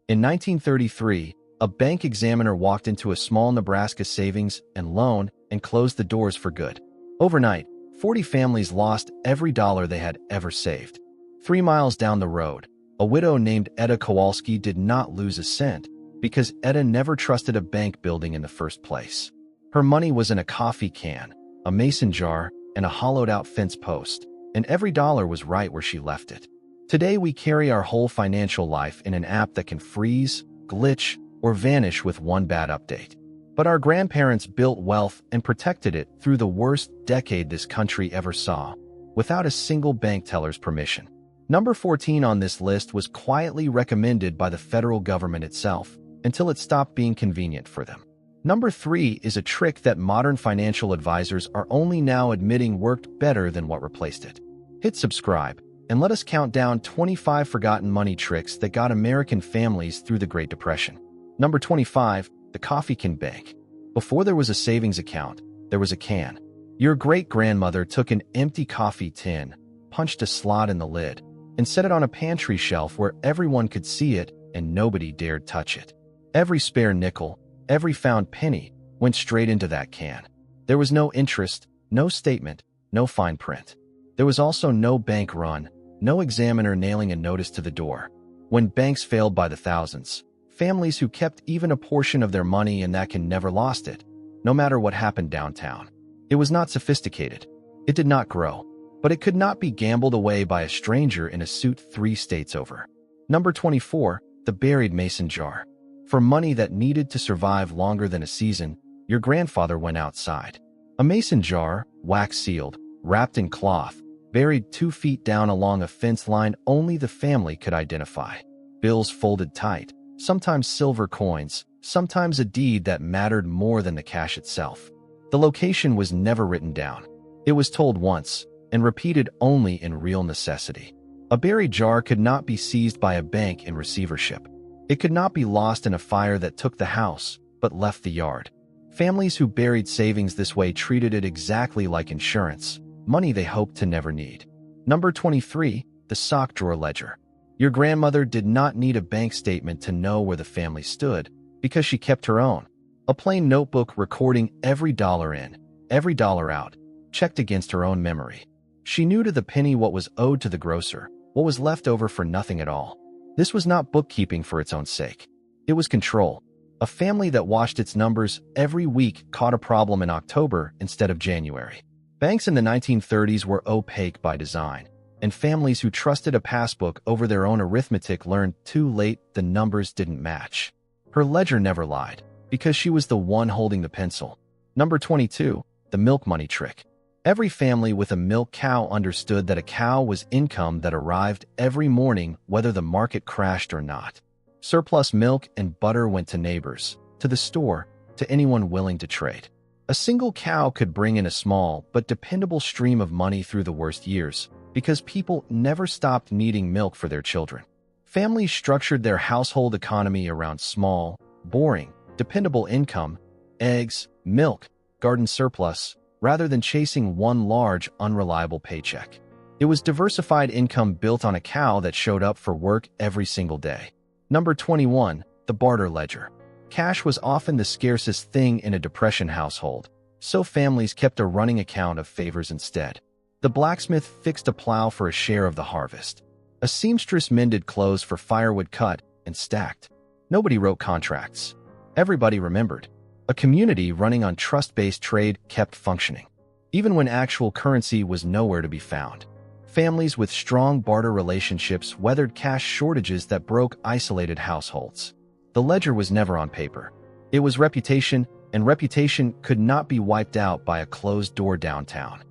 In 1933, a bank examiner walked into a small Nebraska savings and loan and closed the doors for good. Overnight, 40 families lost every dollar they had ever saved. 3 miles down the road, a widow named Etta Kowalski did not lose a cent because Etta never trusted a bank building in the first place. Her money was in a coffee can, a mason jar, and a hollowed-out fence post, and every dollar was right where she left it. Today, we carry our whole financial life in an app that can freeze, glitch, or vanish with one bad update. But our grandparents built wealth and protected it through the worst decade this country ever saw, without a single bank teller's permission. Number 14 on this list was quietly recommended by the federal government itself until it stopped being convenient for them. Number 3 is a trick that modern financial advisors are only now admitting worked better than what replaced it. Hit subscribe, and let us count down 25 forgotten money tricks that got American families through the Great Depression. Number 25, the coffee can bank. Before there was a savings account, there was a can. Your great-grandmother took an empty coffee tin, punched a slot in the lid, and set it on a pantry shelf where everyone could see it and nobody dared touch it. Every spare nickel, every found penny, went straight into that can. There was no interest, no statement, no fine print. There was also no bank run, no examiner nailing a notice to the door. When banks failed by the thousands, families who kept even a portion of their money in that can never lost it, no matter what happened downtown. It was not sophisticated. It did not grow, but it could not be gambled away by a stranger in a suit 3 states over. Number 24, the buried mason jar. For money that needed to survive longer than a season, your grandfather went outside. A mason jar, wax-sealed, wrapped in cloth, buried 2 feet down along a fence line only the family could identify. Bills folded tight, sometimes silver coins, sometimes a deed that mattered more than the cash itself. The location was never written down. It was told once, and repeated only in real necessity. A buried jar could not be seized by a bank in receivership. It could not be lost in a fire that took the house, but left the yard. Families who buried savings this way treated it exactly like insurance, money they hoped to never need. Number 23, the sock drawer ledger. Your grandmother did not need a bank statement to know where the family stood, because she kept her own. A plain notebook recording every dollar in, every dollar out, checked against her own memory. She knew to the penny what was owed to the grocer, what was left over for nothing at all. This was not bookkeeping for its own sake. It was control. A family that watched its numbers every week caught a problem in October instead of January. Banks in the 1930s were opaque by design, and families who trusted a passbook over their own arithmetic learned too late the numbers didn't match. Her ledger never lied, because she was the one holding the pencil. Number 22, the milk money trick. Every family with a milk cow understood that a cow was income that arrived every morning whether the market crashed or not. Surplus milk and butter went to neighbors, to the store, to anyone willing to trade. A single cow could bring in a small but dependable stream of money through the worst years, because people never stopped needing milk for their children. Families structured their household economy around small, boring, dependable income, eggs, milk, garden surplus, rather than chasing one large, unreliable paycheck. It was diversified income built on a cow that showed up for work every single day. Number 21, the barter ledger. Cash was often the scarcest thing in a Depression household, so families kept a running account of favors instead. The blacksmith fixed a plow for a share of the harvest. A seamstress mended clothes for firewood cut and stacked. Nobody wrote contracts. Everybody remembered. A community running on trust-based trade kept functioning, even when actual currency was nowhere to be found. Families with strong barter relationships weathered cash shortages that broke isolated households. The ledger was never on paper. It was reputation, and reputation could not be wiped out by a closed door downtown.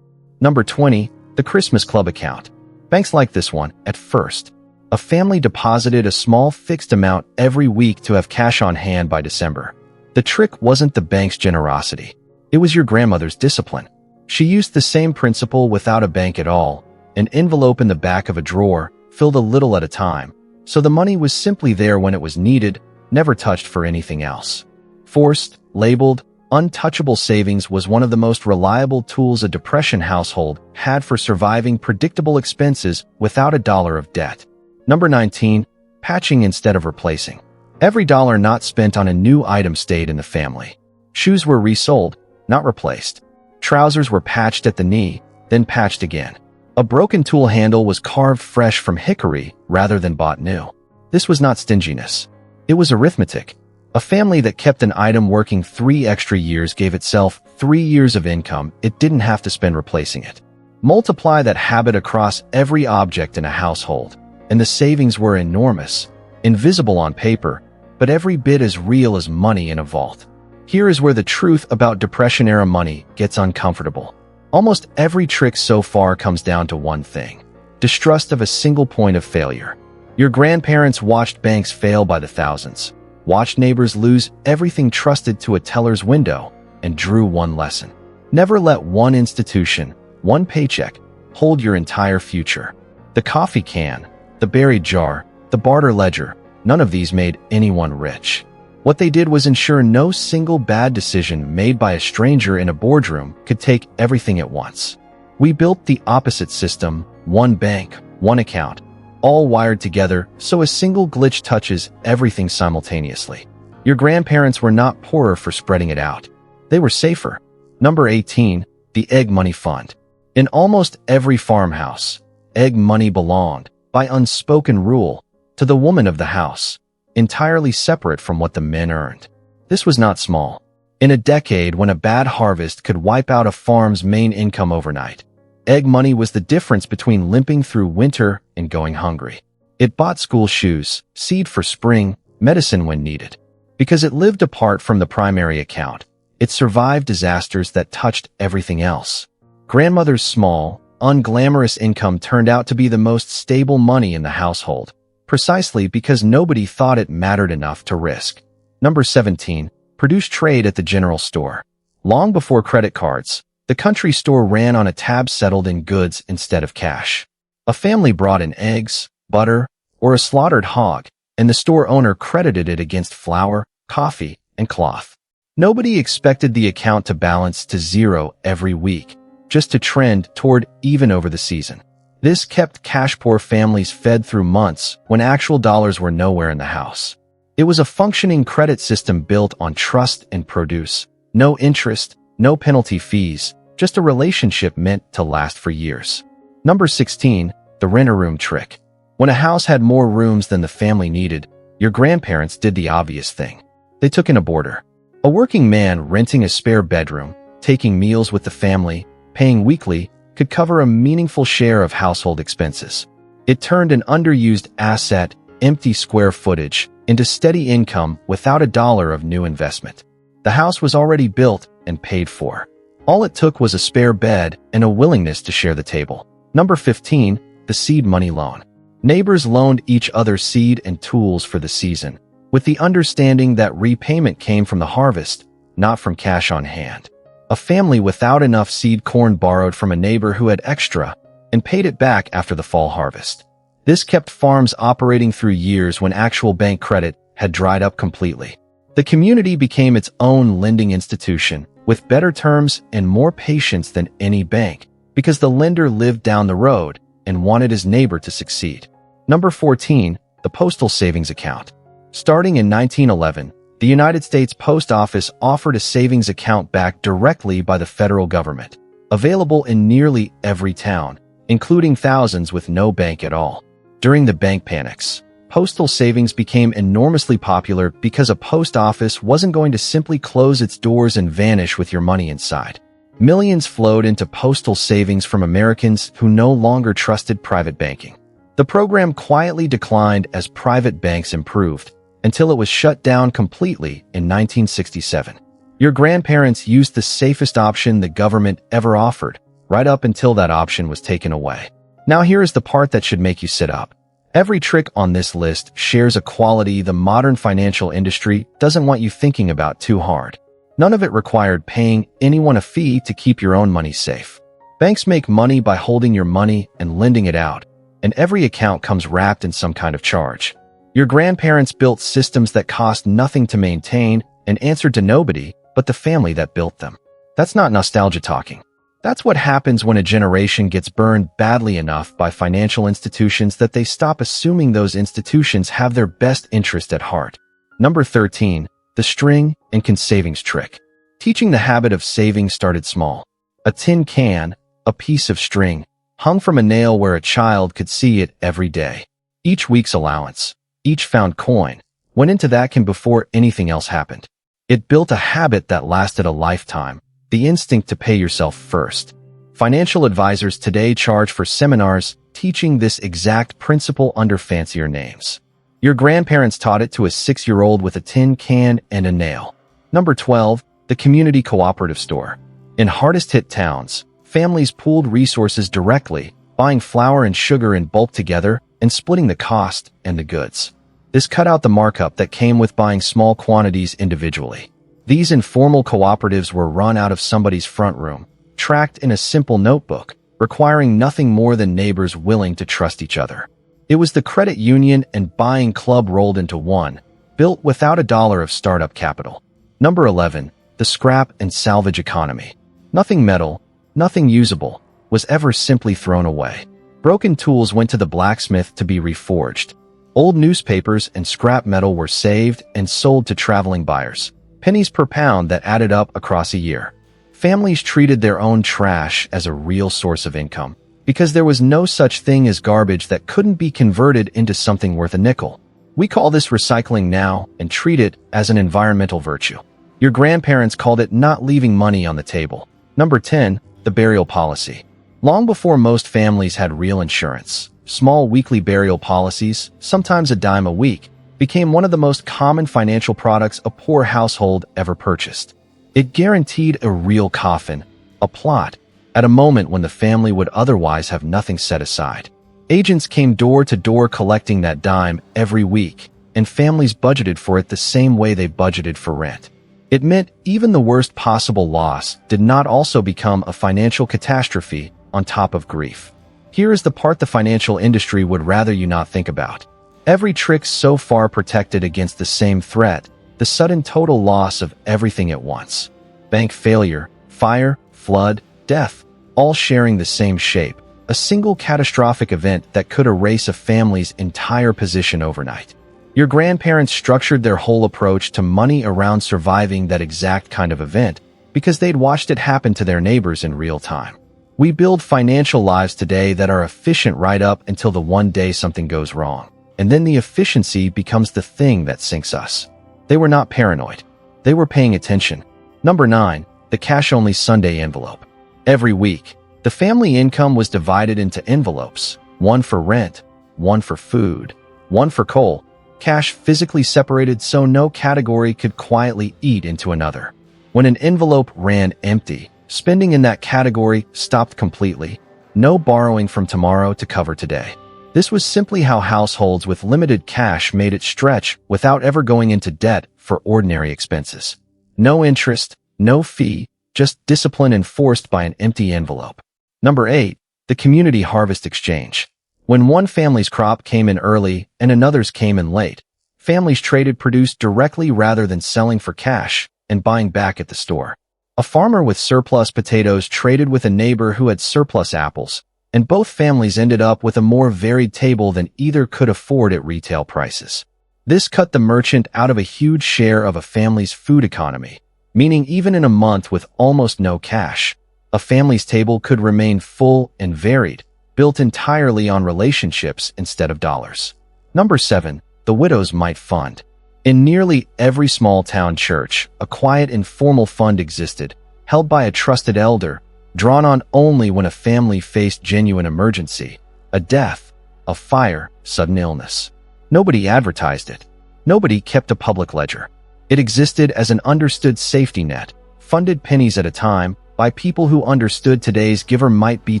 Number 20, the Christmas Club account. Banks like this one, at first. A family deposited a small fixed amount every week to have cash on hand by December. The trick wasn't the bank's generosity. It was your grandmother's discipline. She used the same principle without a bank at all, an envelope in the back of a drawer, filled a little at a time, so the money was simply there when it was needed, never touched for anything else. Forced, labeled, untouchable savings was one of the most reliable tools a Depression household had for surviving predictable expenses without a dollar of debt. Number 19, patching instead of replacing. Every dollar not spent on a new item stayed in the family. Shoes were resold, not replaced. Trousers were patched at the knee, then patched again. A broken tool handle was carved fresh from hickory rather than bought new. This was not stinginess. It was arithmetic. A family that kept an item working 3 extra years gave itself 3 years of income it didn't have to spend replacing it. Multiply that habit across every object in a household, and the savings were enormous, invisible on paper, but every bit as real as money in a vault. Here is where the truth about Depression-era money gets uncomfortable. Almost every trick so far comes down to one thing: distrust of a single point of failure. Your grandparents watched banks fail by the thousands, watched neighbors lose everything trusted to a teller's window, and drew one lesson. Never let one institution, one paycheck, hold your entire future. The coffee can, the buried jar, the barter ledger, none of these made anyone rich. What they did was ensure no single bad decision made by a stranger in a boardroom could take everything at once. We built the opposite system: one bank, one account, all wired together so a single glitch touches everything simultaneously. Your grandparents were not poorer for spreading it out. They were safer. Number 18, the egg money fund. In almost every farmhouse, egg money belonged, by unspoken rule, to the woman of the house, entirely separate from what the men earned. This was not small. In a decade when a bad harvest could wipe out a farm's main income overnight, egg money was the difference between limping through winter and going hungry. It bought school shoes, seed for spring, medicine when needed. Because it lived apart from the primary account, it survived disasters that touched everything else. Grandmother's small, unglamorous income turned out to be the most stable money in the household, precisely because nobody thought it mattered enough to risk. Number 17, produce trade at the general store. Long before credit cards, the country store ran on a tab settled in goods instead of cash. A family brought in eggs, butter, or a slaughtered hog, and the store owner credited it against flour, coffee, and cloth. Nobody expected the account to balance to zero every week, just to trend toward even over the season. This kept cash-poor families fed through months when actual dollars were nowhere in the house. It was a functioning credit system built on trust and produce. No interest, no penalty fees, just a relationship meant to last for years. Number 16, the rent-a-room trick. When a house had more rooms than the family needed, your grandparents did the obvious thing. They took in a boarder. A working man renting a spare bedroom, taking meals with the family, paying weekly, could cover a meaningful share of household expenses. It turned an underused asset, empty square footage, into steady income without a dollar of new investment. The house was already built and paid for. All it took was a spare bed and a willingness to share the table. Number 15, the seed money loan. Neighbors loaned each other seed and tools for the season, with the understanding that repayment came from the harvest, not from cash on hand. A family without enough seed corn borrowed from a neighbor who had extra and paid it back after the fall harvest. This kept farms operating through years when actual bank credit had dried up completely. The community became its own lending institution, with better terms and more patience than any bank, because the lender lived down the road and wanted his neighbor to succeed. Number 14, the Postal Savings Account. Starting in 1911, the United States Post Office offered a savings account backed directly by the federal government, available in nearly every town, including thousands with no bank at all. During the bank panics, postal savings became enormously popular because a post office wasn't going to simply close its doors and vanish with your money inside. Millions flowed into postal savings from Americans who no longer trusted private banking. The program quietly declined as private banks improved, until it was shut down completely in 1967. Your grandparents used the safest option the government ever offered, right up until that option was taken away. Now here is the part that should make you sit up. Every trick on this list shares a quality the modern financial industry doesn't want you thinking about too hard. None of it required paying anyone a fee to keep your own money safe. Banks make money by holding your money and lending it out, and every account comes wrapped in some kind of charge. Your grandparents built systems that cost nothing to maintain and answered to nobody but the family that built them. That's not nostalgia talking. That's what happens when a generation gets burned badly enough by financial institutions that they stop assuming those institutions have their best interest at heart. Number 13. The string and can savings trick. Teaching the habit of saving started small. A tin can, a piece of string, hung from a nail where a child could see it every day. Each week's allowance, each found coin, went into that can before anything else happened. It built a habit that lasted a lifetime, the instinct to pay yourself first. Financial advisors today charge for seminars teaching this exact principle under fancier names. Your grandparents taught it to a 6-year-old with a tin can and a nail. Number 12. The community cooperative store. In hardest-hit towns, families pooled resources directly, buying flour and sugar in bulk together and splitting the cost and the goods. This cut out the markup that came with buying small quantities individually. These informal cooperatives were run out of somebody's front room, tracked in a simple notebook, requiring nothing more than neighbors willing to trust each other. It was the credit union and buying club rolled into one, built without a dollar of startup capital. Number 11. The scrap-and-salvage economy. Nothing metal, nothing usable, was ever simply thrown away. Broken tools went to the blacksmith to be reforged. Old newspapers and scrap metal were saved and sold to traveling buyers, pennies per pound that added up across a year. Families treated their own trash as a real source of income, because there was no such thing as garbage that couldn't be converted into something worth a nickel. We call this recycling now and treat it as an environmental virtue. Your grandparents called it not leaving money on the table. Number 10. The burial policy. Long before most families had real insurance, small weekly burial policies, sometimes a dime a week, became one of the most common financial products a poor household ever purchased. It guaranteed a real coffin, a plot, at a moment when the family would otherwise have nothing set aside. Agents came door to door collecting that dime every week, and families budgeted for it the same way they budgeted for rent. It meant even the worst possible loss did not also become a financial catastrophe on top of grief. Here is the part the financial industry would rather you not think about. Every trick so far protected against the same threat, the sudden total loss of everything at once. Bank failure, fire, flood, death, all sharing the same shape. A single catastrophic event that could erase a family's entire position overnight. Your grandparents structured their whole approach to money around surviving that exact kind of event because they'd watched it happen to their neighbors in real time. We build financial lives today that are efficient right up until the one day something goes wrong, and then the efficiency becomes the thing that sinks us. They were not paranoid. They were paying attention. Number 9. The cash-only Sunday envelope. Every week, the family income was divided into envelopes, one for rent, one for food, one for coal, cash physically separated so no category could quietly eat into another. When an envelope ran empty, spending in that category stopped completely. No borrowing from tomorrow to cover today. This was simply how households with limited cash made it stretch without ever going into debt for ordinary expenses. No interest, no fee, just discipline enforced by an empty envelope. Number 8. The community harvest exchange. When one family's crop came in early and another's came in late, families traded produce directly rather than selling for cash and buying back at the store. A farmer with surplus potatoes traded with a neighbor who had surplus apples, and both families ended up with a more varied table than either could afford at retail prices. This cut the merchant out of a huge share of a family's food economy, meaning even in a month with almost no cash, a family's table could remain full and varied, built entirely on relationships instead of dollars. Number 7. The widow's mite fund. In nearly every small-town church, a quiet informal fund existed, held by a trusted elder, drawn on only when a family faced genuine emergency, a death, a fire, sudden illness. Nobody advertised it. Nobody kept a public ledger. It existed as an understood safety net, funded pennies at a time, by people who understood today's giver might be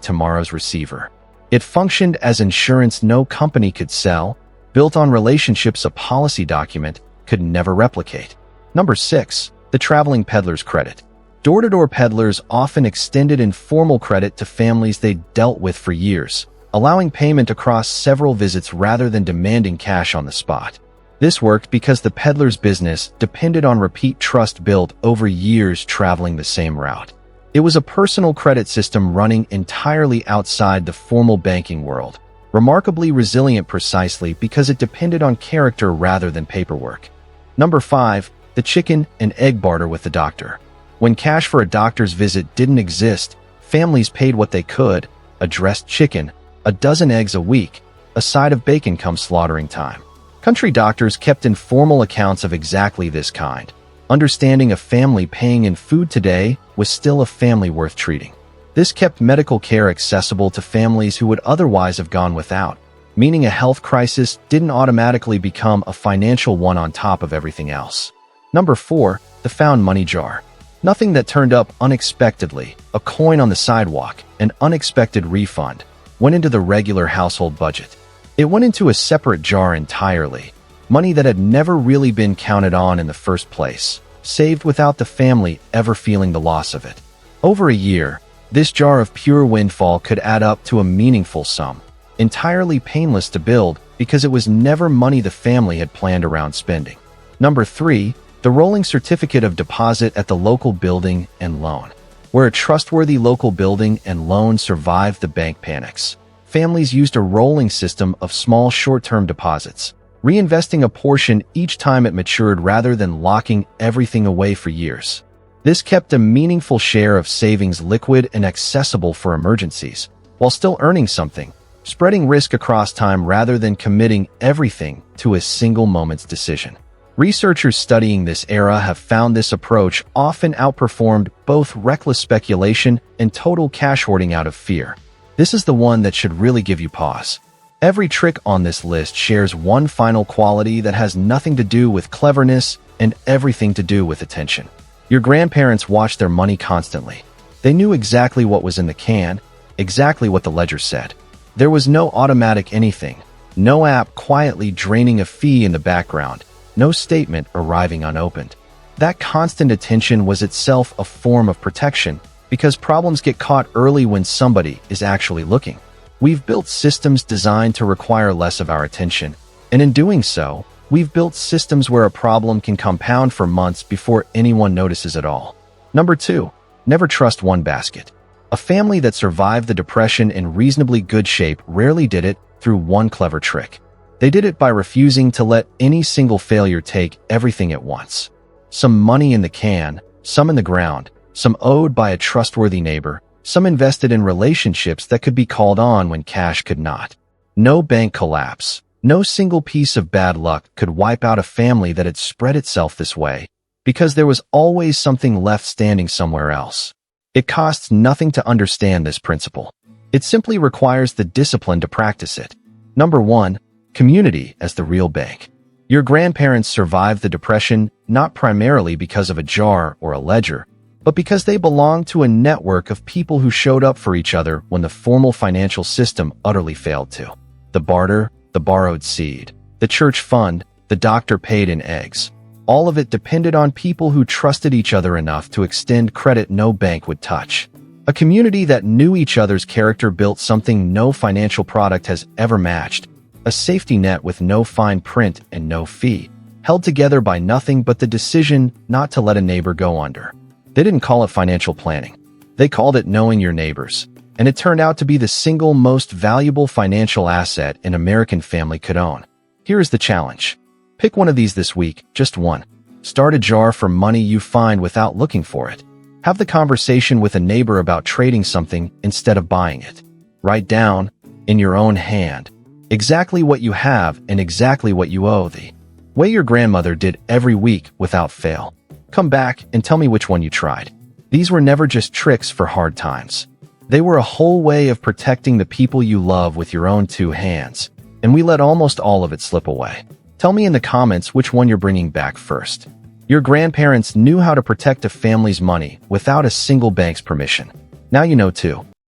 tomorrow's receiver. It functioned as insurance no company could sell, built on relationships a policy document could never replicate. Number 6. The traveling peddler's credit. Door-to-door peddlers often extended informal credit to families they dealt with for years, allowing payment across several visits rather than demanding cash on the spot. This worked because the peddler's business depended on repeat trust built over years traveling the same route. It was a personal credit system running entirely outside the formal banking world, remarkably resilient precisely because it depended on character rather than paperwork. Number 5. The chicken and egg barter with the doctor. When cash for a doctor's visit didn't exist, families paid what they could: a dressed chicken, a dozen eggs a week, a side of bacon come slaughtering time. Country doctors kept informal accounts of exactly this kind. Understanding a family paying in food today was still a family worth treating. This kept medical care accessible to families who would otherwise have gone without, meaning a health crisis didn't automatically become a financial one on top of everything else. Number 4. The found money jar. Nothing that turned up unexpectedly, a coin on the sidewalk, an unexpected refund, went into the regular household budget. It went into a separate jar entirely, money that had never really been counted on in the first place, saved without the family ever feeling the loss of it. Over a year, this jar of pure windfall could add up to a meaningful sum, entirely painless to build because it was never money the family had planned around spending. Number 3. The rolling certificate of deposit at the local building and loan. Where a trustworthy local building and loan survived the bank panics, families used a rolling system of small short-term deposits, reinvesting a portion each time it matured rather than locking everything away for years. This kept a meaningful share of savings liquid and accessible for emergencies, while still earning something, spreading risk across time rather than committing everything to a single moment's decision. Researchers studying this era have found this approach often outperformed both reckless speculation and total cash hoarding out of fear. This is the one that should really give you pause. Every trick on this list shares one final quality that has nothing to do with cleverness and everything to do with attention. Your grandparents watched their money constantly. They knew exactly what was in the can, exactly what the ledger said. There was no automatic anything, no app quietly draining a fee in the background, no statement arriving unopened. That constant attention was itself a form of protection because problems get caught early when somebody is actually looking. We've built systems designed to require less of our attention, and in doing so, we've built systems where a problem can compound for months before anyone notices at all. Number 2. Never trust one basket. A family that survived the Depression in reasonably good shape rarely did it through one clever trick. They did it by refusing to let any single failure take everything at once. Some money in the can, some in the ground, some owed by a trustworthy neighbor, some invested in relationships that could be called on when cash could not. No bank collapse, no single piece of bad luck could wipe out a family that had spread itself this way, because there was always something left standing somewhere else. It costs nothing to understand this principle. It simply requires the discipline to practice it. Number 1. Community as the real bank. Your grandparents survived the Depression not primarily because of a jar or a ledger, but because they belonged to a network of people who showed up for each other when the formal financial system utterly failed to. The barter, the borrowed seed, the church fund, the doctor paid in eggs. All of it depended on people who trusted each other enough to extend credit no bank would touch. A community that knew each other's character built something no financial product has ever matched. A safety net with no fine print and no fee, held together by nothing but the decision not to let a neighbor go under. They didn't call it financial planning. They called it knowing your neighbors, and it turned out to be the single most valuable financial asset an American family could own. Here is the challenge. Pick one of these this week, just one. Start a jar for money you find without looking for it. Have the conversation with a neighbor about trading something instead of buying it. Write down, in your own hand, exactly what you have and exactly what you owe the way your grandmother did every week without fail. Come back and tell me which one you tried. These were never just tricks for hard times. They were a whole way of protecting the people you love with your own two hands, and we let almost all of it slip away. Tell me in the comments which one you're bringing back first. Your grandparents knew how to protect a family's money without a single bank's permission. Now you know too.